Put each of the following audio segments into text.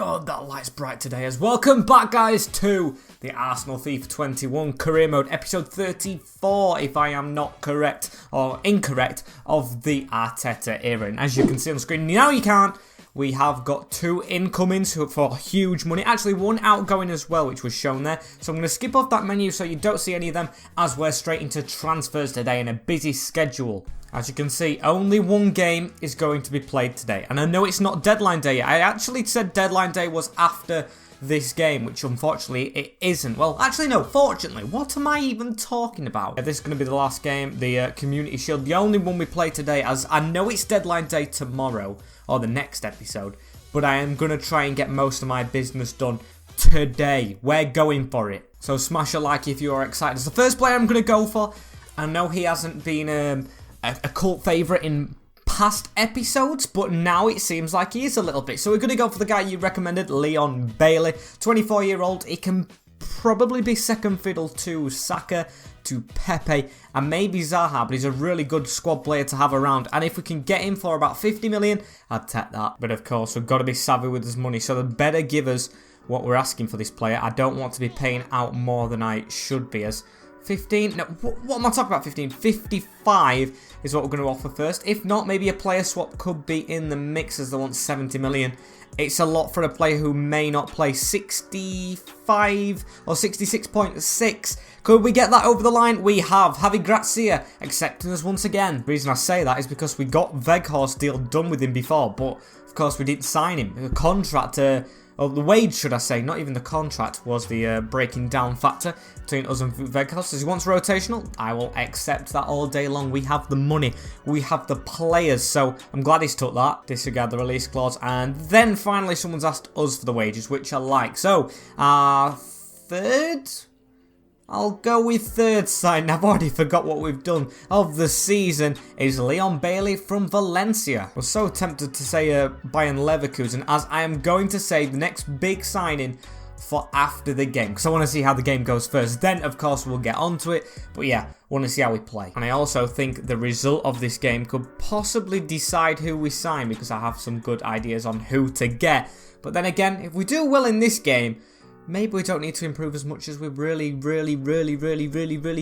God, that light's bright today as welcome back, guys, to the Arsenal FIFA 21 Career Mode, episode 34, if I am not correct, or incorrect, of the Arteta era. And as you can see on the screen, now you can't, we have got two incomings for huge money. Actually, one outgoing as well, which was shown there. So I'm going to skip off that menu so you don't see any of them, as we're straight into transfers today in a busy schedule. As you can see, only one game is going to be played today. And I know it's not deadline day yet. I actually said deadline day was after this game, which unfortunately it isn't. Well, actually no, fortunately. What am I even talking about? This is going to be the last game, the Community Shield. The only one we play today, as I know it's deadline day tomorrow, or the next episode. But I am going to try and get most of my business done today. We're going for it. So smash a like if you are excited. It's the first player I'm going to go for. I know he hasn't been a cult favourite in past episodes, but now it seems like he is a little bit. So we're going to go for the guy you recommended, Leon Bailey, 24-year-old. He can probably be second fiddle to Saka, to Pepe, and maybe Zaha, but he's a really good squad player to have around. And if we can get him for about 50 million, I'd take that. But of course, we've got to be savvy with his money, so they better give us what we're asking for this player. I don't want to be paying out more than I should be, as 15, no, what am I talking about 15? 55 is what we're going to offer first. If not, maybe a player swap could be in the mix, as they want 70 million. It's a lot for a player who may not play. 65 or 66.6. Could we get that over the line? We have. Javi Gracia accepting us once again. The reason I say that is because we got Weghorst deal done with him before, but of course we didn't sign him. The contract, or the wage, should I say, not even the contract, was the breaking down factor between us and Weghorst. As he wants rotational, I will accept that all day long. We have the money, we have the players, so I'm glad he's took that. Disregard the release clause, and then finally someone's asked us for the wages, which I like. So, third? I'll go with third sign. I've already forgot what we've done of the season. Is Leon Bailey from Valencia. I was so tempted to say Bayern Leverkusen, as I am going to say the next big signing for after the game, because I want to see how the game goes first. Then, of course, we'll get onto it. But yeah, want to see how we play. And I also think the result of this game could possibly decide who we sign, because I have some good ideas on who to get. But then again, if we do well in this game, maybe we don't need to improve as much as we really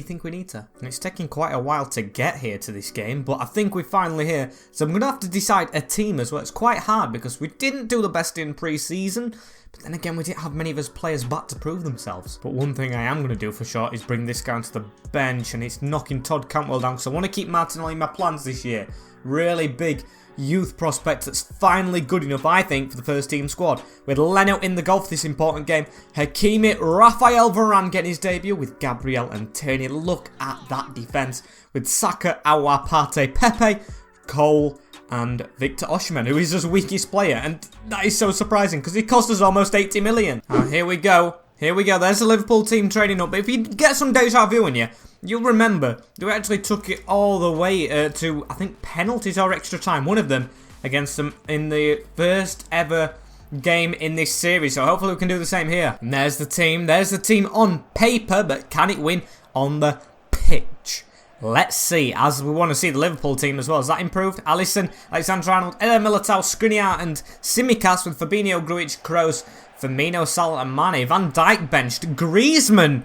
think we need to. And it's taking quite a while to get here to this game, but I think we're finally here. So I'm going to have to decide a team as well. It's quite hard because we didn't do the best in pre-season, but then again, we didn't have many of his players back to prove themselves. But one thing I am going to do for sure is bring this guy onto the bench, and it's knocking Todd Cantwell down, because I want to keep Martinelli in my plans this year. Really big youth prospect that's finally good enough, I think, for the first team squad. With Leno in the goal for this important game. Hakimi, Rafael Varane getting his debut with Gabriel and Tierney. Look at that defence with Saka, Aouar, Partey, Pepe, Cole, and Victor Osimhen, who is his weakest player. And that is so surprising because he cost us almost 80 million. Here we go. Here we go. There's the Liverpool team training up. But if you get some deja vu in you, you'll remember we actually took it all the way to, I think, penalties or extra time. One of them against them in the first ever game in this series. So hopefully we can do the same here. And there's the team. There's the team on paper, but can it win on the pitch? Let's see, as we want to see the Liverpool team as well. Has that improved? Alisson, Alexander-Arnold, Eder Militao, Skriniar and Tsimikas, with Fabinho, Grujic, Kroos, Firmino, Salah and Mane. Van Dijk benched. Griezmann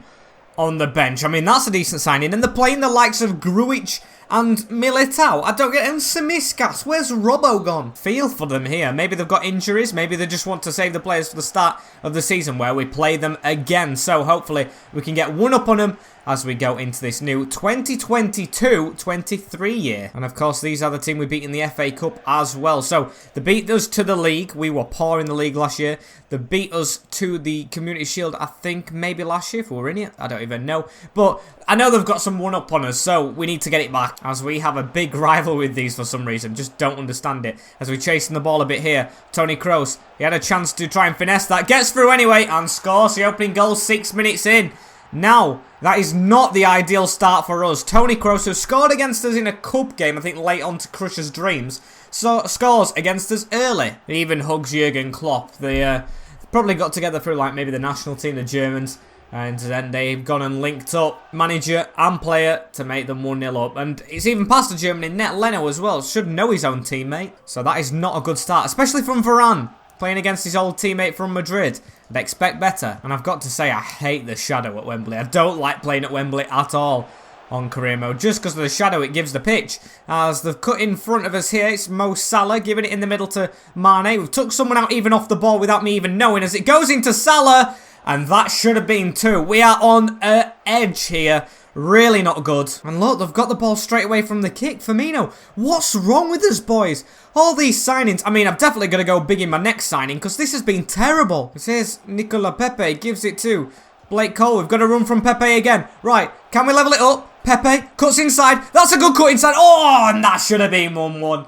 on the bench. I mean, that's a decent signing. And they're playing the likes of Grujic and Militao. I don't get him. Tsimikas. Where's Robbo gone? Feel for them here. Maybe they've got injuries. Maybe they just want to save the players for the start of the season where we play them again. So hopefully we can get one up on them as we go into this new 2022-23 year. And of course, these are the team we beat in the FA Cup as well. So they beat us to the league. We were poor in the league last year. They beat us to the Community Shield, I think, maybe last year if we were in it. I don't even know. But I know they've got some one up on us, so we need to get it back, as we have a big rival with these for some reason. Just don't understand it. As we're chasing the ball a bit here, Toni Kroos, he had a chance to try and finesse that. Gets through anyway and scores the opening goal 6 minutes in. Now, that is not the ideal start for us. Toni Kroos, who scored against us in a cup game, I think late on to crush his dreams, so scores against us early. He even hugs Jurgen Klopp. They probably got together through like maybe the national team, the Germans, and then they've gone and linked up manager and player to make them 1-0 up. And it's even past the German in net. Leno as well should know his own teammate. So that is not a good start, especially from Varane. playing against his old teammate from Madrid. I'd expect better. And I've got to say, I hate the shadow at Wembley. I don't like playing at Wembley at all on career mode, just because of the shadow it gives the pitch. As they've cut in front of us here, it's Mo Salah giving it in the middle to Mane. We've took someone out even off the ball without me even knowing, as it goes into Salah, and that should have been 2. We are on an edge here. Really not good. And look, they've got the ball straight away from the kick. Firmino, what's wrong with us, boys? All these signings. I mean, I'm definitely going to go big in my next signing, because this has been terrible. It says Nicola Pepe gives it to Blake Cole. We've got to run from Pepe again. Right, can we level it up? Pepe cuts inside. That's a good cut inside. Oh, and that should have been 1-1.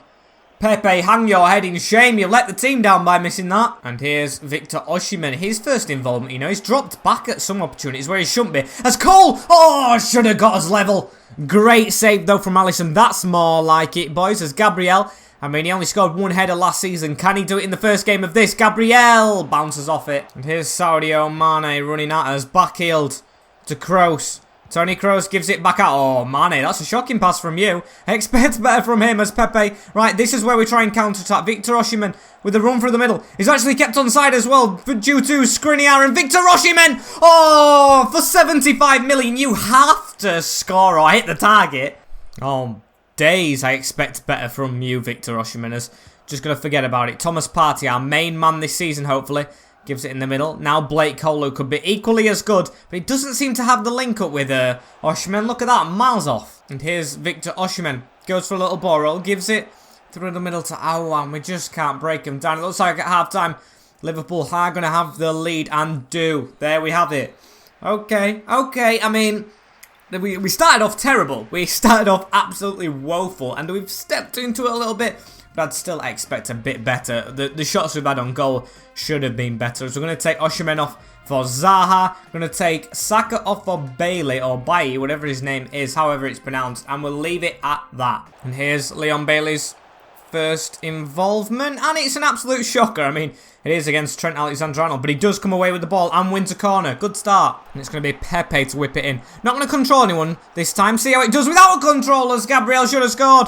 Pepe, hang your head in shame. You let the team down by missing that. And here's Victor Osimhen. His first involvement, you know. He's dropped back at some opportunities where he shouldn't be. As Cole, oh, should have got us level. Great save, though, from Alisson. That's more like it, boys. As Gabriel, I mean, he only scored 1 header last season. Can he do it in the first game of this? Gabriel bounces off it. And here's Sadio Mane running at us. Backheeled to Kroos. Tony Kroos gives it back out. Oh, Mane, that's a shocking pass from you. I expect better from him as Pepe. Right, this is where we try and counter-attack. Victor Osimhen with a run through the middle. He's actually kept on side as well, but due to Skriniar and Victor Osimhen. Oh, for 75 million, you have to score or hit the target. Oh, days, I expect better from you, Victor Osimhen. As just going to forget about it. Thomas Partey, our main man this season, hopefully. Gives it in the middle. Now Blake Cole, who could be equally as good, but he doesn't seem to have the link up with Osimhen. Look at that, miles off. And here's Victor Osimhen. Goes for a little ball roll, gives it through the middle to Aouar. We just can't break him down. It looks like at half-time, Liverpool are going to have the lead, and do. There we have it. Okay. I mean, we started off terrible. We started off absolutely woeful, and we've stepped into it a little bit. But I'd still expect a bit better. The shots we've had on goal should have been better. So we're going to take Osimhen off for Zaha. We're going to take Saka off for Bailey, or Bailly, whatever his name is, however it's pronounced. And we'll leave it at that. And here's Leon Bailey's first involvement. And it's an absolute shocker. I mean, it is against Trent Alexander-Arnold, but he does come away with the ball and wins a corner. Good start. And it's going to be Pepe to whip it in. Not going to control anyone this time. See how it does without a control, as Gabriel should have scored.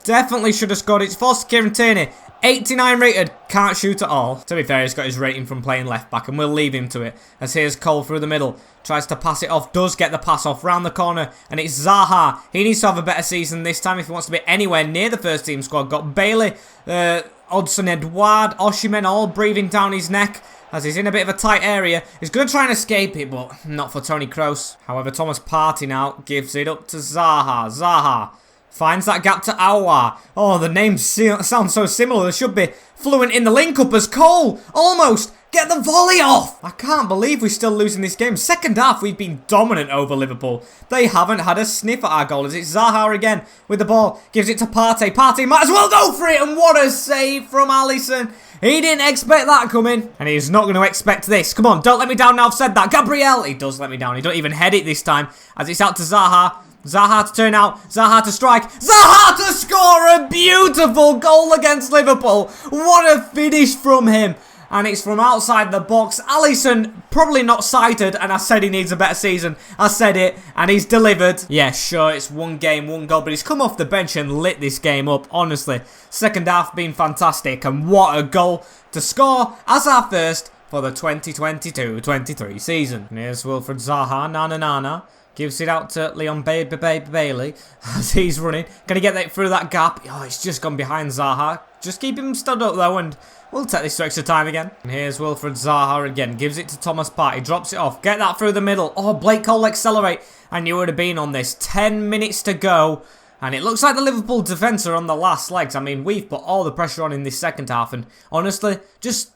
Definitely should have scored. It's forced to Kieran Tierney. 89 rated. Can't shoot at all. To be fair, he's got his rating from playing left back, and we'll leave him to it. As here's Cole through the middle. Tries to pass it off. Does get the pass off round the corner. And it's Zaha. He needs to have a better season this time if he wants to be anywhere near the first team squad. Got Bailey, Odson-Edouard, Osimhen all breathing down his neck. As he's in a bit of a tight area. He's going to try and escape it, but not for Tony Kroos. However, Thomas Partey now gives it up to Zaha. Zaha finds that gap to Aouar. Oh, the names sound so similar. They should be fluent in the link-up as Cole almost get the volley off. I can't believe we're still losing this game. Second half, we've been dominant over Liverpool. They haven't had a sniff at our goal. As it's Zaha again with the ball. Gives it to Partey. Partey might as well go for it. And what a save from Alisson. He didn't expect that coming. And he's not going to expect this. Come on, don't let me down now I've said that. Gabriel, he does let me down. He don't even head it this time. As it's out to Zaha. Zaha to turn out, Zaha to strike, Zaha to score a beautiful goal against Liverpool. What a finish from him. And it's from outside the box. Alisson, probably not sighted, and I said he needs a better season. I said it, and he's delivered. Yeah, sure, it's 1 game, 1 goal, but he's come off the bench and lit this game up, honestly. Second half been fantastic, and what a goal to score as our first for the 2022-23 season. And here's Wilfred Zaha, na-na-na-na. Gives it out to Leon Bailey as he's running. Can he get that through that gap? Oh, it's just gone behind Zaha. Just keep him stood up though, and we'll take this to extra time again. And here's Wilfred Zaha again. Gives it to Thomas Partey. Drops it off. Get that through the middle. Oh, Blake Cole accelerate. And you would have been on this. 10 minutes to go. And it looks like the Liverpool defence are on the last legs. I mean, we've put all the pressure on in this second half. And honestly, just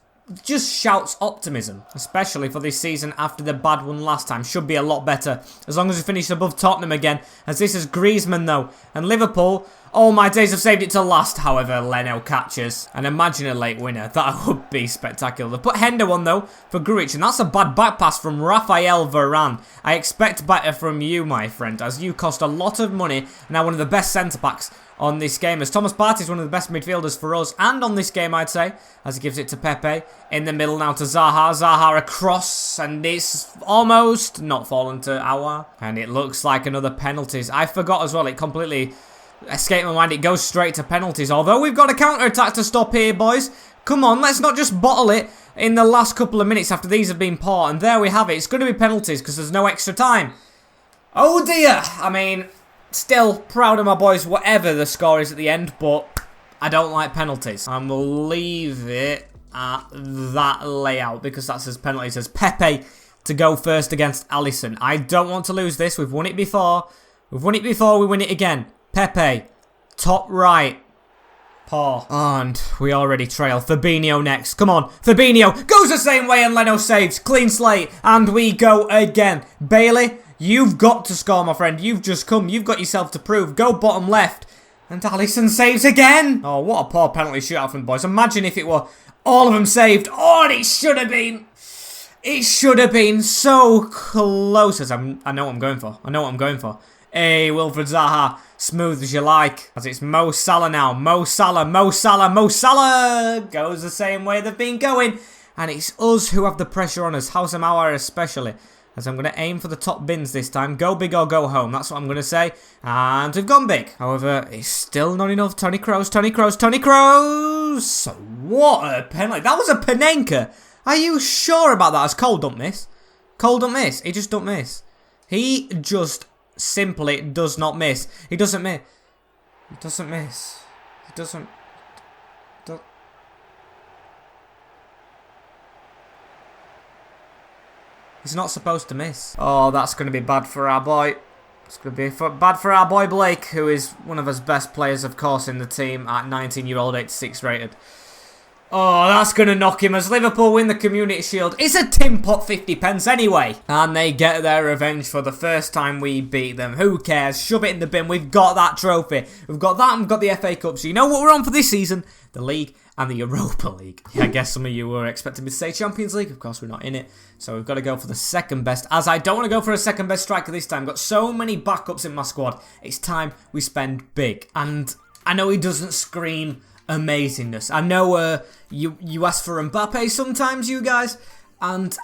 shouts optimism, especially for this season after the bad one last time. Should be a lot better as long as we finish above Tottenham again, as this is Griezmann though. And Liverpool, all my days have saved it to last. However, Leno catches. And imagine a late winner. That would be spectacular. They put Hender on though for Grujic, and that's a bad back pass from Rafael Varane. I expect better from you, my friend, as you cost a lot of money and are one of the best centre-backs on this game, as Thomas Partey is one of the best midfielders for us and on this game, I'd say, as he gives it to Pepe in the middle now to Zaha. Zaha across, and it's almost not fallen to Aouar, and it looks like another penalties. I forgot as well, it completely escaped my mind. It goes straight to penalties, although we've got a counter-attack to stop here, boys. Come on, let's not just bottle it in the last couple of minutes after these have been poured. And there we have it. It's going to be penalties because there's no extra time. Oh dear. I mean, still proud of my boys, whatever the score is at the end, but I don't like penalties. And we'll leave it at that layout because that's as penalties as Pepe to go first against Alisson. I don't want to lose this. We've won it before. We've won it before. We win it again. Pepe, top right. Paul. And we already trail. Fabinho next. Come on. Fabinho goes the same way and Leno saves. Clean slate. And we go again. Bailey, you've got to score, my friend. You've just come. You've got yourself to prove. Go bottom left. And Alisson saves again. Oh, what a poor penalty shootout from the boys. Imagine if it were all of them saved. Oh, and it should have been. It should have been so close. I know what I'm going for. I know what I'm going for. Hey, Wilfred Zaha. Smooth as you like. As it's Mo Salah now. Mo Salah, Mo Salah, Mo Salah. Goes the same way they've been going. And it's us who have the pressure on us. Houssem Aouar especially. As I'm going to aim for the top bins this time. Go big or go home. That's what I'm going to say. And we've gone big. However, it's still not enough. Tony Kroos, Tony Kroos, Tony Kroos. What a penalty. That was a Panenka. Are you sure about that? As Cole don't miss. Cole don't miss. He just don't miss. He just simply does not miss. He doesn't miss. He doesn't miss. He doesn't. He's not supposed to miss. Oh, that's going to be bad for our boy. It's going to be bad for our boy Blake, who is one of his best players, of course, in the team at 19-year-old, 86 rated. Oh, that's going to knock him as Liverpool win the Community Shield. It's a tin pot 50 pence anyway. And they get their revenge for the first time we beat them. Who cares? Shove it in the bin. We've got that trophy. We've got that and we've got the FA Cup. So you know what we're on for this season? The League and the Europa League. Yeah, I guess some of you were expecting me to say Champions League. Of course, we're not in it. So we've got to go for the second best. As I don't want to go for a second best striker this time. Got so many backups in my squad. It's time we spend big. And I know he doesn't scream amazingness. I know you ask for Mbappe sometimes, you guys, and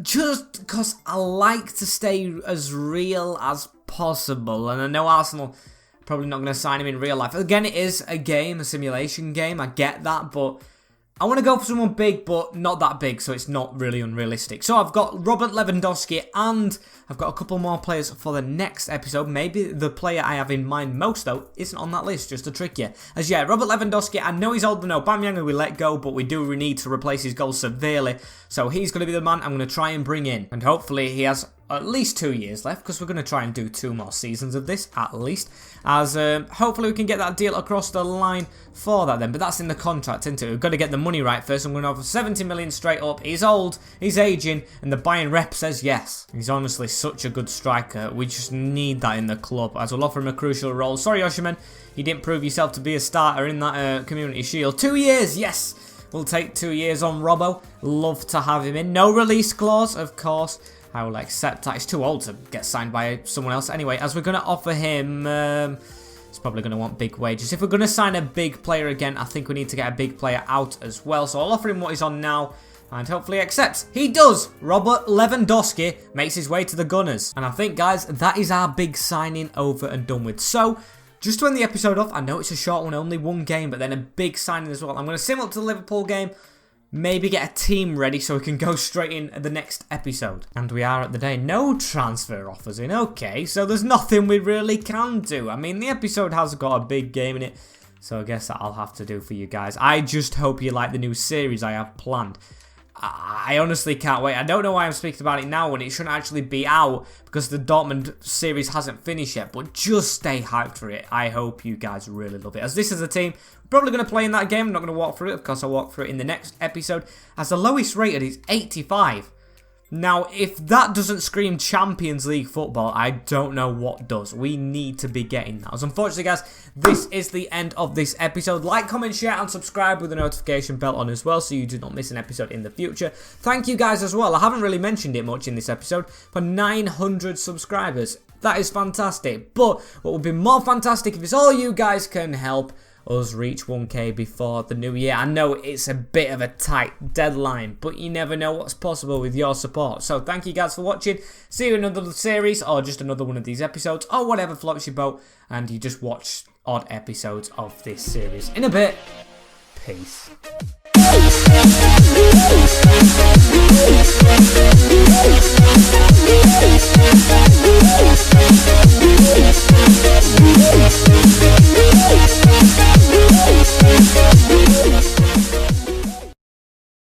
just because I like to stay as real as possible, and I know Arsenal are probably not going to sign him in real life. Again, it is a game, a simulation game, I get that, but I want to go for someone big, but not that big, so it's not really unrealistic. So I've got Robert Lewandowski, and I've got a couple more players for the next episode. Maybe the player I have in mind most, though, isn't on that list, just to trick you. As yeah, Robert Lewandowski, I know he's older than Aubameyang, who we let go, but we do need to replace his goals severely. So he's going to be the man I'm going to try and bring in. And hopefully he has at least 2 years left, because we're going to try and do 2 more seasons of this, at least. As hopefully we can get that deal across the line for that then. But that's in the contract, isn't it? We've got to get the money right first. I'm going to offer 70 million straight up. He's old, he's aging, and the buying rep says yes. He's honestly such a good striker. We just need that in the club, as we'll offer him a crucial role. Sorry, Oshiman, you didn't prove yourself to be a starter in that Community Shield. 2 years, yes! We'll take 2 years on Robbo. Love to have him in. No release clause, of course. I will accept that. He's too old to get signed by someone else. Anyway, as we're going to offer him, he's probably going to want big wages. If we're going to sign a big player again, I think we need to get a big player out as well. So I'll offer him what he's on now, and hopefully he accepts. He does! Robert Lewandowski makes his way to the Gunners. And I think, guys, that is our big signing over and done with. So, just to end the episode off, I know it's a short one, only one game, but then a big signing as well. I'm going to sim up to the Liverpool game. Maybe get a team ready so we can go straight in the next episode. And we are at the day. No transfer offers in. Okay, so there's nothing we really can do. I mean, the episode has got a big game in it, so I guess that I'll have to do for you guys. I just hope you like the new series I have planned. I honestly can't wait. I don't know why I'm speaking about it now when it shouldn't actually be out, because the Dortmund series hasn't finished yet, but just stay hyped for it. I hope you guys really love it. As this is a team, we're probably going to play in that game. I'm not going to walk through it. Of course, I'll walk through it in the next episode, as the lowest rated is 85. Now, if that doesn't scream Champions League football, I don't know what does. We need to be getting that. As unfortunately, guys, this is the end of this episode. Like, comment, share, and subscribe with the notification bell on as well, so you do not miss an episode in the future. Thank you guys as well. I haven't really mentioned it much in this episode, for 900 subscribers. That is fantastic. But what would be more fantastic if it's all you guys can help us reach 1k before the new year. I know it's a bit of a tight deadline, but you never know what's possible with your support. So thank you guys for watching. See you in another series, or just another one of these episodes, or whatever floats your boat, and you just watch odd episodes of this series. In a bit, peace. Yeah.